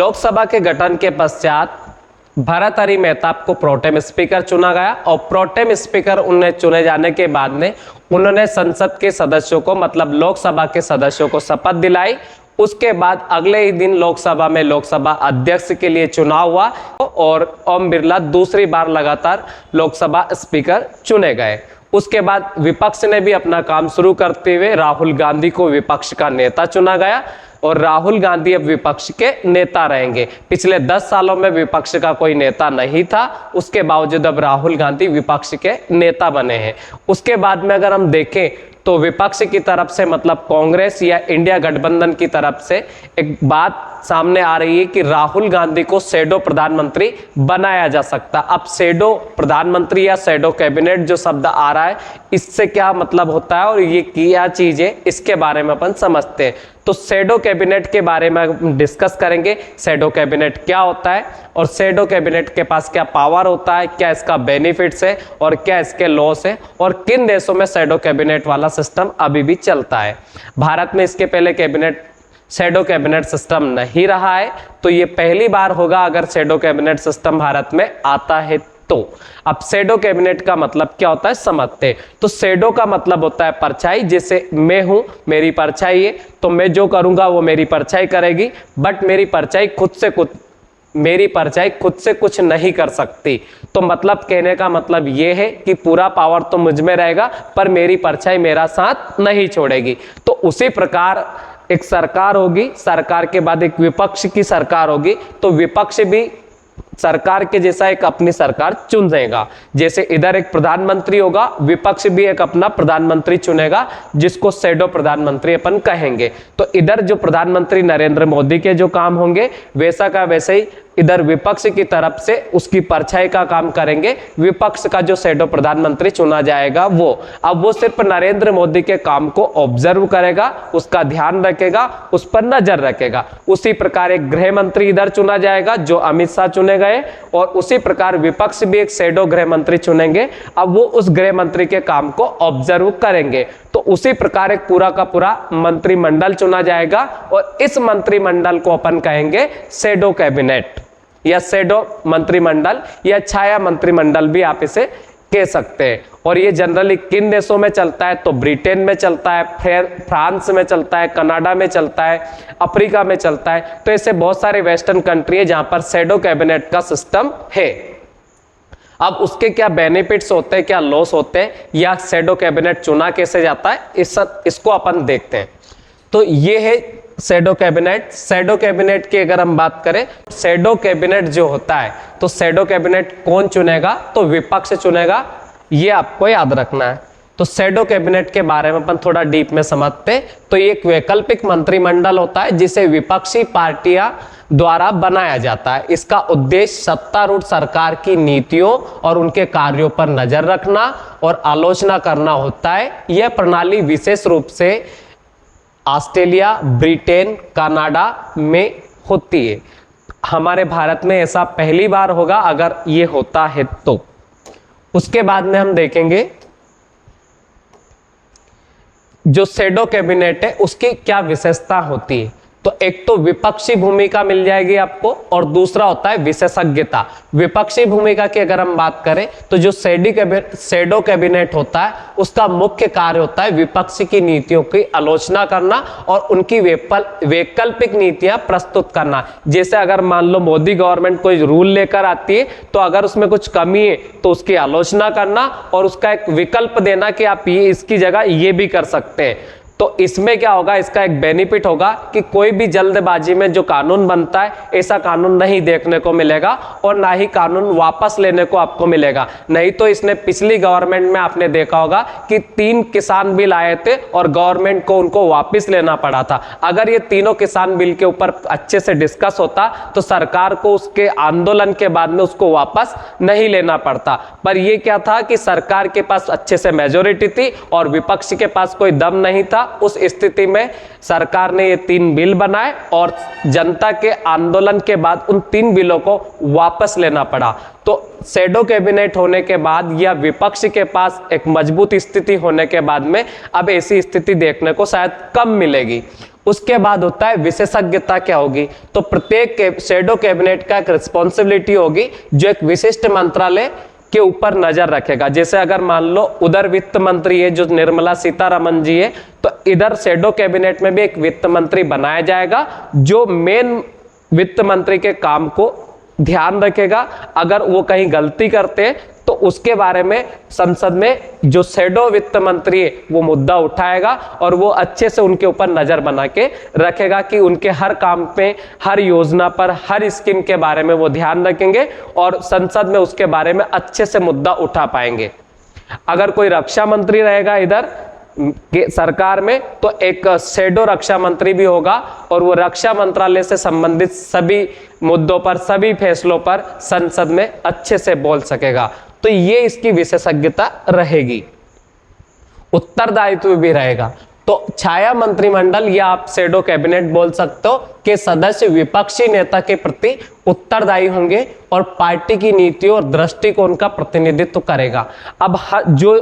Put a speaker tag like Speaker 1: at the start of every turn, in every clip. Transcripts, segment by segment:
Speaker 1: लोकसभा के गठन के पश्चात भर्तृहरि मेहताब को प्रोटेम स्पीकर चुना गया और प्रोटेम स्पीकर उन्हें चुने जाने के बाद में उन्होंने संसद के सदस्यों को मतलब लोकसभा के सदस्यों को शपथ दिलाई। उसके बाद अगले ही दिन लोकसभा में लोकसभा अध्यक्ष के लिए चुनाव हुआ और ओम बिरला दूसरी बार लगातार लोकसभा स्पीकर चुने गए। उसके बाद विपक्ष ने भी अपना काम शुरू करते हुए राहुल गांधी को विपक्ष का नेता चुना गया और राहुल गांधी अब विपक्ष के नेता रहेंगे। पिछले 10 सालों में विपक्ष का कोई नेता नहीं था, उसके बावजूद अब राहुल गांधी विपक्ष के नेता बने हैं। उसके बाद में अगर हम देखें तो विपक्ष की तरफ से मतलब कांग्रेस या इंडिया गठबंधन की तरफ से एक बात सामने आ रही है कि राहुल गांधी को शैडो प्रधानमंत्री बनाया जा सकता। अब शैडो प्रधानमंत्री या शैडो कैबिनेट जो शब्द आ रहा है, इससे क्या मतलब होता है और ये क्या चीज है, इसके बारे में अपन समझते हैं। तो शैडो कैबिनेट के बारे में हम डिस्कस करेंगे। शैडो कैबिनेट क्या होता है और शैडो कैबिनेट के पास क्या पावर होता है, क्या इसका बेनिफिट्स है और क्या इसके लॉस है और किन देशों में शैडो कैबिनेट वाला सिस्टम अभी भी चलता है। भारत में इसके पहले शैडो कैबिनेट सिस्टम नहीं रहा है, तो ये पहली बार होगा अगर शैडो कैबिनेट सिस्टम भारत में आता है। तो अब शैडो कैबिनेट का मतलब क्या होता है समझते हैं। तो शैडो का मतलब होता है परछाई, जैसे मैं हूं, मेरी परछाई है, तो मैं जो करूंगा वो मेरी परछाई करेगी, बट मेरी परछाई खुद से कुछ नहीं कर सकती। तो मतलब कहने का मतलब ये है कि पूरा पावर तो मुझ में रहेगा पर मेरी परछाई मेरा साथ नहीं छोड़ेगी। तो उसी प्रकार एक सरकार होगी, सरकार के बाद एक विपक्ष की सरकार होगी, तो विपक्ष भी सरकार के जैसा एक अपनी सरकार चुन देगा। जैसे इधर एक प्रधानमंत्री होगा, विपक्ष भी एक अपना प्रधानमंत्री चुनेगा जिसको शैडो प्रधानमंत्री अपन कहेंगे। तो इधर जो प्रधानमंत्री नरेंद्र मोदी के जो काम होंगे वैसा का वैसे ही इधर विपक्ष की तरफ से उसकी परछाई का काम करेंगे विपक्ष का जो शैडो प्रधानमंत्री चुना जाएगा वो। अब वो सिर्फ नरेंद्र मोदी के काम को ऑब्जर्व करेगा, उसका ध्यान रखेगा, उस पर नजर रखेगा। उसी प्रकार एक गृह मंत्री इधर चुना जाएगा जो अमित शाह चुने गए और उसी प्रकार विपक्ष भी एक शैडो गृह मंत्री चुनेंगे। अब वो उस गृह मंत्री के काम को ऑब्जर्व करेंगे। तो उसी प्रकार एक पूरा का पूरा मंत्रिमंडल चुना जाएगा और इस मंत्रिमंडल को अपन कहेंगे शैडो कैबिनेट या शैडो मंत्रिमंडल या छाया मंत्रिमंडल भी आप इसे कह सकते हैं। और ये जनरली किन देशों में चलता है, तो ब्रिटेन में चलता है, फिर फ्रांस में चलता है, कनाडा में चलता है, अफ्रीका में चलता है। तो ऐसे बहुत सारे वेस्टर्न कंट्री है जहां पर शैडो कैबिनेट का सिस्टम है। अब उसके क्या बेनिफिट्स होते हैं, क्या लॉस होते हैं, या शैडो कैबिनेट चुना कैसे जाता है, इसको अपन देखते हैं। तो ये है शैडो कैबिनेट। शैडो कैबिनेट की अगर हम बात करें, शैडो कैबिनेट जो होता है तो शैडो कैबिनेट कौन चुनेगा, तो विपक्ष चुनेगा, ये आपको याद रखना है। तो शैडो कैबिनेट के बारे में अपन थोड़ा डीप में समझते हैं। तो ये एक वैकल्पिक मंत्रिमंडल होता है जिसे विपक्षी पार्टियां द्वारा बनाया जाता है। इसका उद्देश्य सत्तारूढ़ सरकार की नीतियों और उनके कार्यों पर नजर रखना और आलोचना करना होता है। यह प्रणाली विशेष रूप से ऑस्ट्रेलिया, ब्रिटेन, कनाडा में होती है। हमारे भारत में ऐसा पहली बार होगा अगर ये होता है तो। उसके बाद में हम देखेंगे जो शैडो कैबिनेट है उसकी क्या विशेषता होती है। तो एक तो विपक्षी भूमिका मिल जाएगी आपको और दूसरा होता है विशेषज्ञता। विपक्षी भूमिका की अगर हम बात करें तो जो शैडो कैबिनेट होता है उसका मुख्य कार्य होता है विपक्ष की नीतियों की आलोचना करना और उनकी वैकल्पिक नीतियां प्रस्तुत करना। जैसे अगर मान लो मोदी गवर्नमेंट कोई रूल लेकर आती है तो अगर उसमें कुछ कमी है तो उसकी आलोचना करना और उसका एक विकल्प देना कि आप ये इसकी जगह ये भी कर सकते हैं। तो इसमें क्या होगा, इसका एक बेनिफिट होगा कि कोई भी जल्दबाजी में जो कानून बनता है ऐसा कानून नहीं देखने को मिलेगा और ना ही कानून वापस लेने को आपको मिलेगा। नहीं तो इसने पिछली गवर्नमेंट में आपने देखा होगा कि 3 किसान बिल आए थे और गवर्नमेंट को उनको वापस लेना पड़ा था। अगर ये तीनों किसान बिल के ऊपर अच्छे से डिस्कस होता तो सरकार को उसके आंदोलन के बाद में उसको वापस नहीं लेना पड़ता। पर ये क्या था कि सरकार के पास अच्छे से मेजोरिटी थी और विपक्ष के पास कोई दम नहीं था उस स्थिति में सरकार ने ये 3 बिल बनाए और जनता के आंदोलन के बाद उन 3 बिलों को वापस लेना पड़ा। तो शैडो कैबिनेट होने के बाद या विपक्ष के पास एक मजबूत स्थिति होने के बाद में अब ऐसी स्थिति देखने को शायद कम मिलेगी। उसके बाद होता है विशेषज्ञता क्या होगी, तो प्रत्येक शैडो कैबिनेट का एक रिस्पॉन्सिबिलिटी होगी जो एक विशिष्ट मंत्रालय के ऊपर नजर रखेगा। जैसे अगर मान लो उधर वित्त मंत्री है जो निर्मला सीतारमण जी है, तो इधर शैडो कैबिनेट में भी एक वित्त मंत्री बनाया जाएगा जो मेन वित्त मंत्री के काम को ध्यान रखेगा। अगर वो कहीं गलती करते हैं तो उसके बारे में संसद में जो शैडो वित्त मंत्री है वो मुद्दा उठाएगा और वो अच्छे से उनके ऊपर नजर बना के रखेगा कि उनके हर काम पे, हर योजना पर, हर स्कीम के बारे में वो ध्यान रखेंगे और संसद में उसके बारे में अच्छे से मुद्दा उठा पाएंगे। अगर कोई रक्षा मंत्री रहेगा इधर के सरकार में तो एक शैडो रक्षा मंत्री भी होगा और वो रक्षा मंत्रालय से संबंधित सभी मुद्दों पर, सभी फैसलों पर संसद में अच्छे से बोल सकेगा। तो ये इसकी विशेषज्ञता रहेगी। उत्तरदायित्व भी रहेगा। तो छाया मंत्रिमंडल या आप शैडो कैबिनेट बोल सकते हो कि सदस्य विपक्षी नेता के प्रति उत्तरदायी होंगे और पार्टी की नीतियों और दृष्टिकोण का प्रतिनिधित्व करेगा। अब जो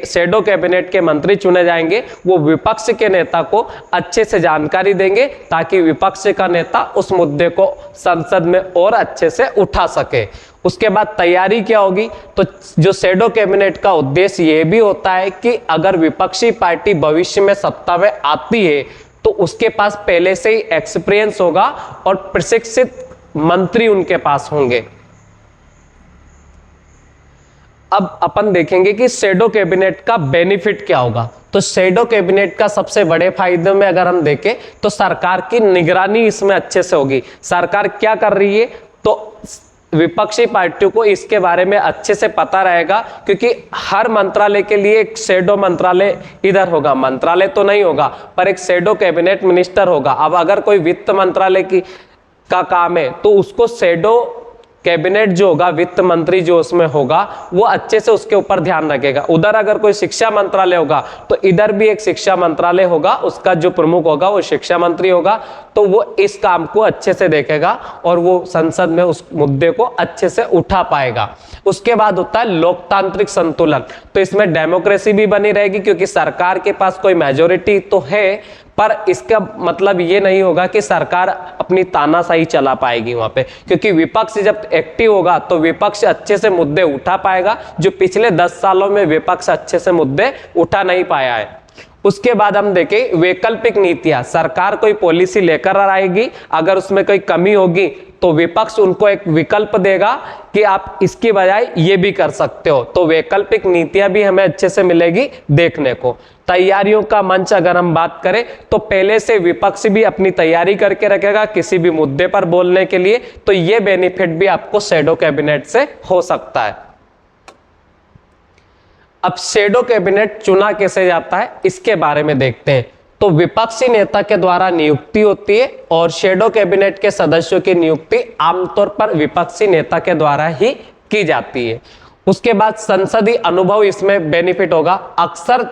Speaker 1: शैडो कैबिनेट के मंत्री चुने जाएंगे वो विपक्ष के नेता को अच्छे से जानकारी देंगे ताकि विपक्ष का नेता उस मुद्दे को संसद में और अच्छे से उठा सके। उसके बाद तैयारी क्या होगी, तो जो शैडो कैबिनेट का उद्देश्य ये भी होता है कि अगर विपक्षी पार्टी भविष्य में सत्ता में आती है तो उसके पास पहले से ही एक्सपीरियंस होगा और प्रशिक्षित मंत्री उनके पास होंगे। अब अपन देखेंगे कि शैडो कैबिनेट का बेनिफिट क्या होगा। तो शैडो कैबिनेट का सबसे बड़े फायदे में अगर हम देखें तो सरकार की निगरानी इसमें अच्छे से होगी। सरकार क्या कर रही है तो विपक्षी पार्टियों को इसके बारे में अच्छे से पता रहेगा, क्योंकि हर मंत्रालय के लिए एक शैडो मंत्रालय इधर होगा, मंत्रालय तो नहीं होगा पर एक शैडो कैबिनेट मिनिस्टर होगा। अब अगर कोई वित्त मंत्रालय का काम है तो उसको शैडो कैबिनेट जो होगा, वित्त मंत्री जो उसमें होगा वो अच्छे से उसके ऊपर ध्यान रखेगा। उधर अगर कोई शिक्षा मंत्रालय होगा तो इधर भी एक शिक्षा मंत्रालय होगा, उसका जो प्रमुख होगा वो शिक्षा मंत्री होगा। तो वो इस काम को अच्छे से देखेगा और वो संसद में उस मुद्दे को अच्छे से उठा पाएगा। उसके बाद होता है लोकतांत्रिक संतुलन। तो इसमें डेमोक्रेसी भी बनी रहेगी क्योंकि सरकार के पास कोई मेजोरिटी तो है, पर इसका मतलब ये नहीं होगा कि सरकार अपनी तानाशाही चला पाएगी वहां पे, क्योंकि विपक्ष जब एक्टिव होगा तो विपक्ष अच्छे से मुद्दे उठा पाएगा, जो पिछले 10 सालों में विपक्ष अच्छे से मुद्दे उठा नहीं पाया है। उसके बाद हम देखें वैकल्पिक नीतियां। सरकार कोई पॉलिसी लेकर आएगी, अगर उसमें कोई कमी होगी तो विपक्ष उनको एक विकल्प देगा कि आप इसकी बजाय ये भी कर सकते हो। तो वैकल्पिक नीतियां भी हमें अच्छे से मिलेगी देखने को। तैयारियों का मंच अगर हम बात करें तो पहले से विपक्ष भी अपनी तैयारी करके रखेगा किसी भी मुद्दे पर बोलने के लिए। तो ये बेनिफिट भी आपको शैडो कैबिनेट से हो सकता है। अब शैडो कैबिनेट चुना कैसे जाता है इसके बारे में देखते हैं। तो विपक्षी नेता के द्वारा नियुक्ति होती है और शैडो कैबिनेट के सदस्यों की नियुक्ति आमतौर पर विपक्षी नेता के द्वारा ही की जाती है। उसके बाद संसदीय अनुभव इसमें बेनिफिट होगा। अक्सर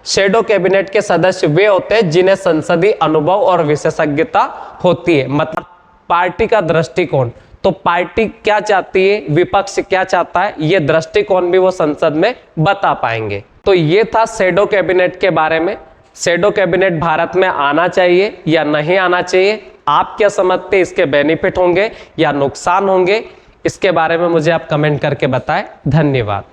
Speaker 1: शैडो कैबिनेट के सदस्य वे होते हैं जिन्हें संसदीय अनुभव और विशेषज्ञता होती है, मतलब पार्टी का दृष्टिकोण। तो पार्टी क्या चाहती है, विपक्ष क्या चाहता है, ये दृष्टिकोण भी वो संसद में बता पाएंगे। तो ये था शैडो कैबिनेट के बारे में। शैडो कैबिनेट भारत में आना चाहिए या नहीं आना चाहिए, आप क्या समझते हैं, इसके बेनिफिट होंगे या नुकसान होंगे, इसके बारे में मुझे आप कमेंट करके बताएं। धन्यवाद।